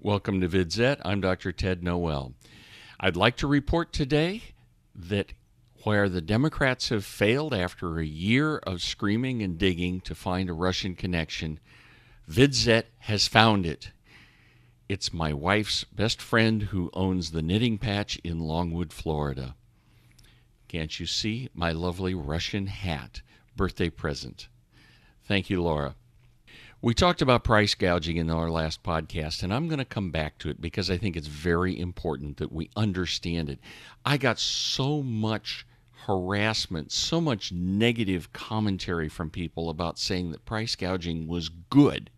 Welcome to VidZet. I'm Dr. Ted Noel. I'd like to report today that where the Democrats have failed after a year of screaming and digging to find a Russian connection, VidZet has found it. It's my wife's best friend who owns the knitting patch in Longwood, Florida. Can't you see my lovely Russian hat? Birthday present. Thank you, Laura. We talked about price gouging in our last podcast, and I'm going to come back to it because I think it's very important that we understand it. I got so much harassment, so much negative commentary from people about saying that price gouging was good.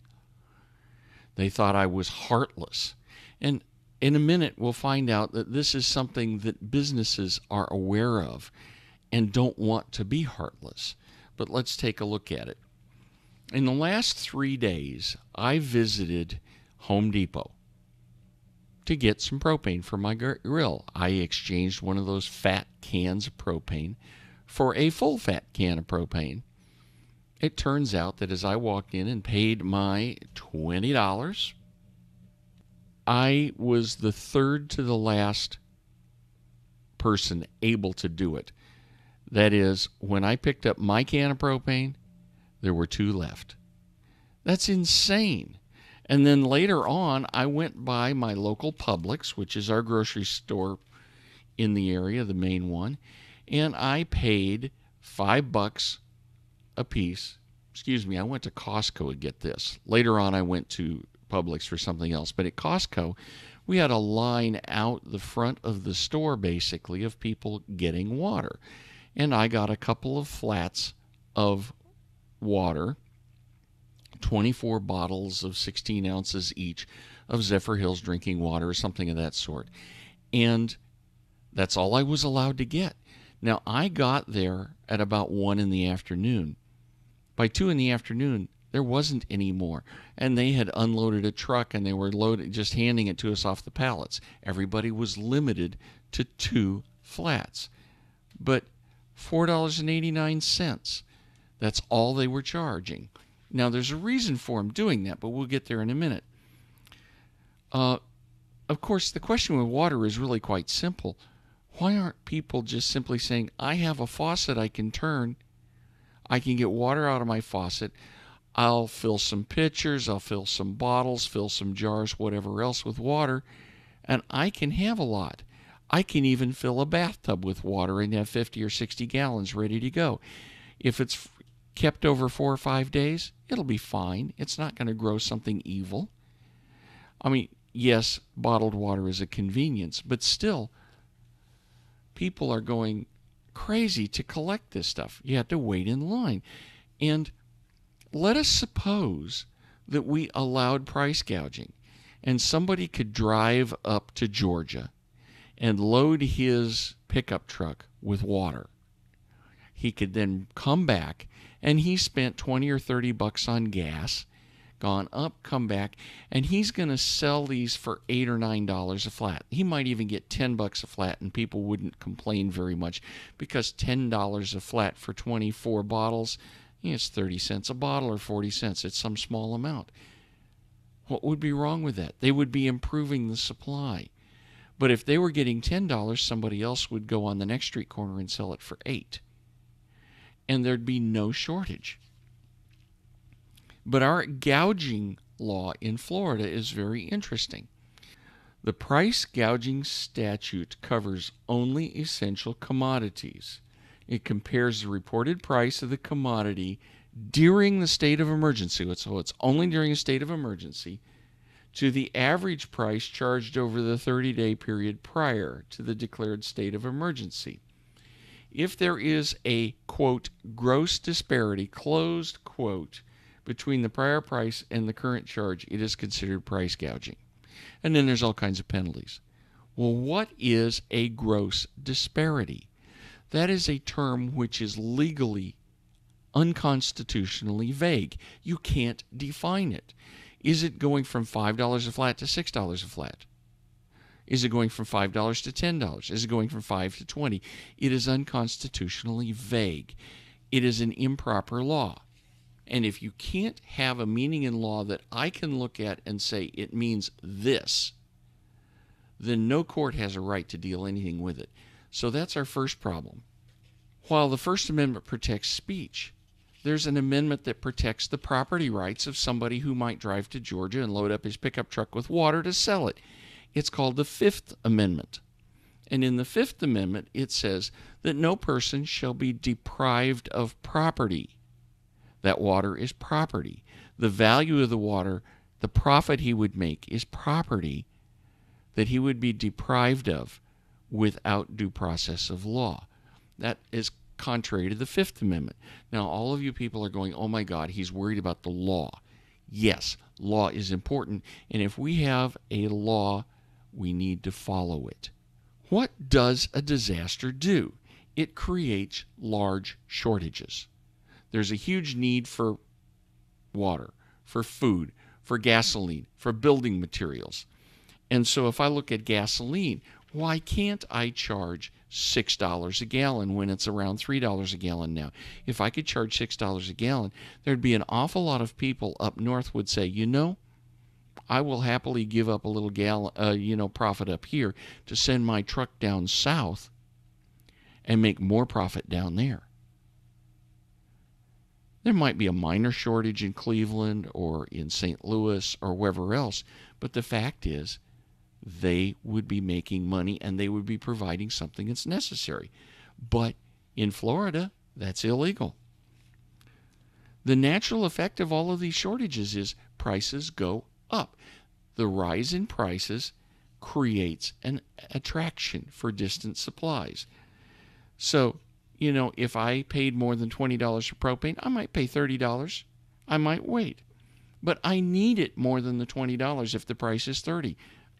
They thought I was heartless. And in a minute, we'll find out that this is something that businesses are aware of and don't want to be heartless. But let's take a look at it. In the last 3 days, I visited Home Depot to get some propane for my grill. I exchanged one of those fat cans of propane for a full fat can of propane. It turns out that as I walked in and paid my $20, I was the third to the last person able to do it. That is, when I picked up my can of propane, there were 2 left. That's insane. And then later on, I went by my local Publix, which is our grocery store in the area, the main one, and I paid $5 a piece. Excuse me, I went to Costco to get this. Later on, I went to Publix for something else. But at Costco, we had a line out the front of the store, basically, of people getting water. And I got a couple of flats of water, 24 bottles of 16 ounces each of Zephyr Hills drinking water or something of that sort. And that's all I was allowed to get. Now, I got there at about 1 in the afternoon. By 2 in the afternoon, there wasn't any more. And they had unloaded a truck and they were just handing it to us off the pallets. Everybody was limited to 2 flats. But $4.89. That's all they were charging. Now, there's a reason for them doing that, but we'll get there in a minute. Of course, the question with water is really quite simple. Why aren't people just simply saying, I have a faucet I can turn. I can get water out of my faucet. I'll fill some pitchers, I'll fill some bottles, fill some jars, whatever else with water, and I can have a lot. I can even fill a bathtub with water and have 50 or 60 gallons ready to go. If it's kept over 4 or 5 days, it'll be fine. It's not going to grow something evil. I mean, yes, bottled water is a convenience, but still, people are going crazy to collect this stuff. You have to wait in line. And let us suppose that we allowed price gouging, and somebody could drive up to Georgia and load his pickup truck with water. He could then come back, and he spent $20 or $30 on gas, gone up, come back, and he's going to sell these for $8 or $9 a flat. He might even get $10 a flat, and people wouldn't complain very much because $10 a flat for 24 bottles, it's 30 cents a bottle or 40 cents. It's some small amount. What would be wrong with that? They would be improving the supply. But if they were getting $10, somebody else would go on the next street corner and sell it for $8. And there'd be no shortage. But our gouging law in Florida is very interesting. The price gouging statute covers only essential commodities. It compares the reported price of the commodity during the state of emergency, so it's only during a state of emergency, to the average price charged over the 30-day period prior to the declared state of emergency. If there is a, quote, gross disparity, closed quote, between the prior price and the current charge, it is considered price gouging. And then there's all kinds of penalties. Well, what is a gross disparity? That is a term which is legally unconstitutionally vague. You can't define it. Is it going from $5 a flat to $6 a flat? Is it going from $5 to $10? Is it going from $5 to $20? It is unconstitutionally vague. It is an improper law. And if you can't have a meaning in law that I can look at and say it means this, then no court has a right to deal anything with it. So that's our first problem. While the First Amendment protects speech, there's an amendment that protects the property rights of somebody who might drive to Georgia and load up his pickup truck with water to sell it. It's called the Fifth Amendment. And in the Fifth Amendment, it says that no person shall be deprived of property. That water is property. The value of the water, the profit he would make, is property that he would be deprived of without due process of law. That is contrary to the Fifth Amendment. Now, all of you people are going, oh my God, he's worried about the law. Yes, law is important, and if we have a law, we need to follow it. What does a disaster do? It creates large shortages. There's a huge need for water, for food, for gasoline, for building materials. And so if I look at gasoline, why can't I charge $6 a gallon when it's around $3 a gallon now? If I could charge $6 a gallon, there'd be an awful lot of people up north would say, you know, I will happily give up a little profit up here to send my truck down south and make more profit down there. There might be a minor shortage in Cleveland or in St. Louis or wherever else, but the fact is they would be making money and they would be providing something that's necessary. But in Florida, that's illegal. The natural effect of all of these shortages is prices go up. The rise in prices creates an attraction for distant supplies. So, you know, if I paid more than $20 for propane, I might pay $30. I might wait. But I need it more than the $20 if the price is $30.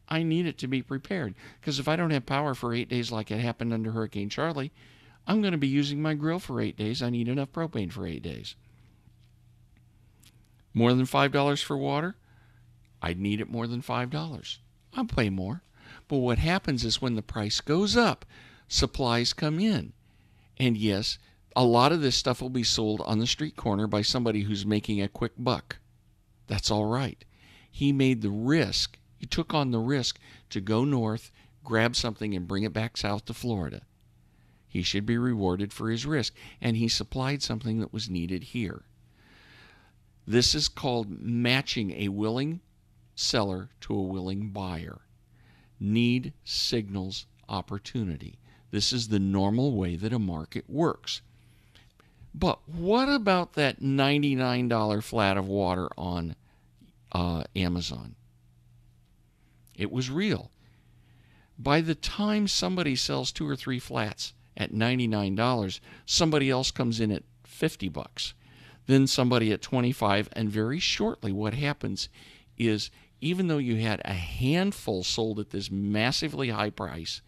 I need it to be prepared. Because if I don't have power for 8 days like it happened under Hurricane Charlie, I'm going to be using my grill for 8 days. I need enough propane for 8 days. More than $5 for water? I'd need it more than $5. I'll pay more. But what happens is when the price goes up, supplies come in. And yes, a lot of this stuff will be sold on the street corner by somebody who's making a quick buck. That's all right. He made the risk. He took on the risk to go north, grab something, and bring it back south to Florida. He should be rewarded for his risk. And he supplied something that was needed here. This is called matching a willing seller to a willing buyer. Need signals opportunity. This is the normal way that a market works. But what about that $99 flat of water on Amazon? It was real. By the time somebody sells 2 or 3 flats at $99, somebody else comes in at $50. Then somebody at $25, and very shortly what happens is even though you had a handful sold at this massively high price,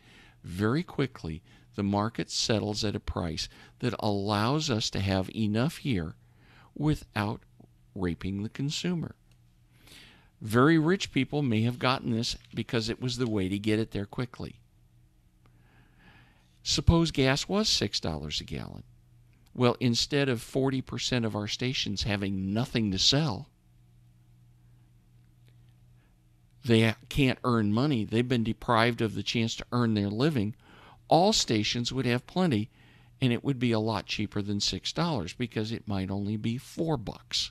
very quickly the market settles at a price that allows us to have enough here without raping the consumer. Very rich people may have gotten this because it was the way to get it there quickly. Suppose gas was $6 a gallon. Well, instead of 40% of our stations having nothing to sell, they can't earn money. They've been deprived of the chance to earn their living. All stations would have plenty, and it would be a lot cheaper than $6 because it might only be $4.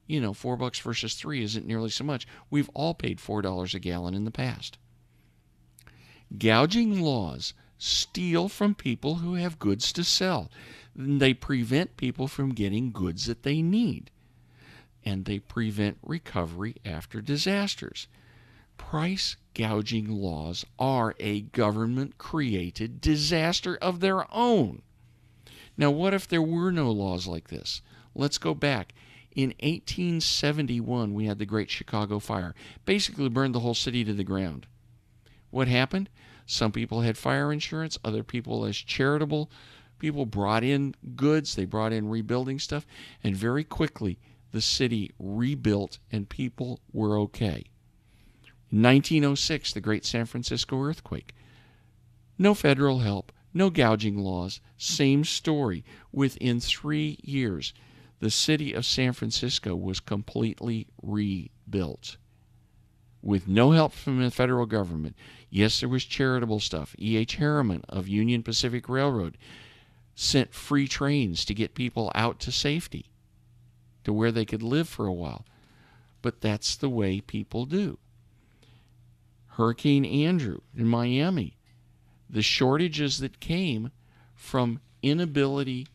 You know, $4 versus $3 isn't nearly so much. We've all paid $4 a gallon in the past. Gouging laws steal from people who have goods to sell. They prevent people from getting goods that they need. And they prevent recovery after disasters. Price gouging laws are a government-created disaster of their own. Now, what if there were no laws like this? Let's go back. In 1871, we had the Great Chicago Fire. Basically burned the whole city to the ground. What happened? Some people had fire insurance. Other people, as charitable people, brought in goods. They brought in rebuilding stuff. And very quickly, the city rebuilt and people were okay. 1906, the Great San Francisco earthquake. No federal help, no gouging laws, same story. Within 3 years, the city of San Francisco was completely rebuilt with no help from the federal government. Yes, there was charitable stuff. E.H. Harriman of Union Pacific Railroad sent free trains to get people out to safety, to where they could live for a while. But that's the way people do. Hurricane Andrew in Miami, the shortages that came from inability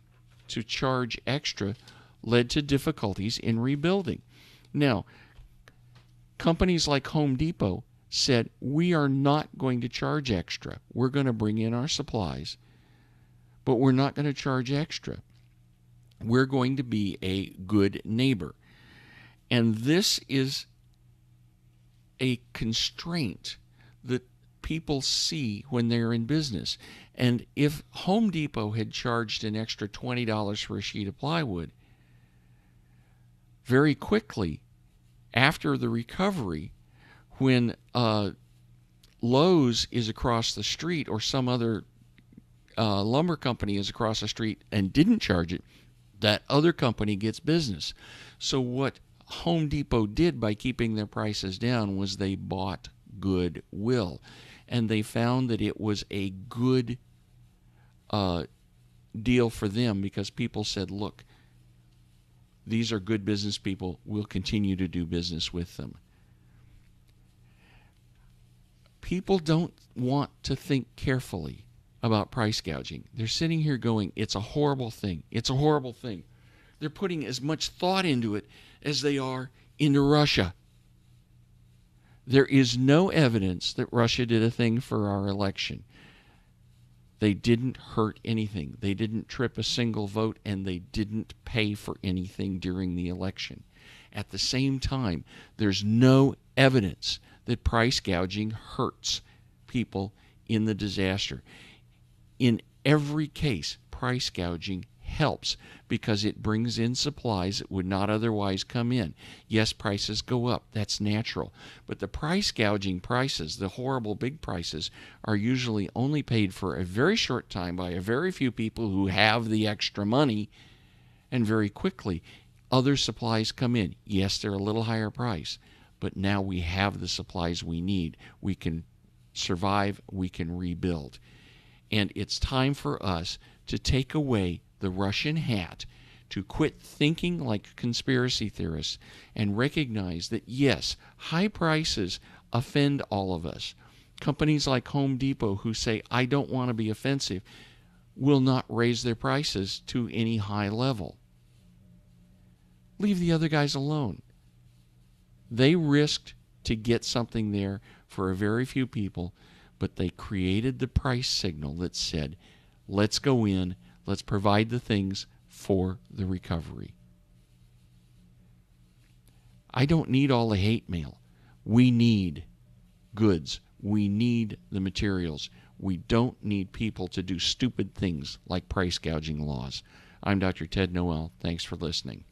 to charge extra led to difficulties in rebuilding. Now, companies like Home Depot said, we are not going to charge extra. We're going to bring in our supplies, but we're not going to charge extra. We're going to be a good neighbor. And this is a constraint that people see when they're in business. And if Home Depot had charged an extra $20 for a sheet of plywood, very quickly after the recovery, when Lowe's is across the street or some other lumber company is across the street and didn't charge it, that other company gets business. So what Home Depot did by keeping their prices down was they bought goodwill. And they found that it was a good deal for them because people said, look, these are good business people. We'll continue to do business with them. People don't want to think carefully about price gouging. They're sitting here going, it's a horrible thing. It's a horrible thing. They're putting as much thought into it as they are into Russia. There is no evidence that Russia did a thing for our election. They didn't hurt anything. They didn't trip a single vote, and they didn't pay for anything during the election. At the same time, there's no evidence that price gouging hurts people in the disaster. In every case, price gouging helps because it brings in supplies that would not otherwise come in. Yes, prices go up. That's natural. But the price gouging prices, the horrible big prices, are usually only paid for a very short time by a very few people who have the extra money, and very quickly other supplies come in. Yes, they're a little higher price, but now we have the supplies we need. We can survive. We can rebuild. And it's time for us to take away the Russian hat, to quit thinking like conspiracy theorists and recognize that, yes, high prices offend all of us. Companies like Home Depot who say, I don't want to be offensive, will not raise their prices to any high level. Leave the other guys alone. They risked to get something there for a very few people, but they created the price signal that said, let's go in, let's provide the things for the recovery. I don't need all the hate mail. We need goods. We need the materials. We don't need people to do stupid things like price gouging laws. I'm Dr. Ted Noel. Thanks for listening.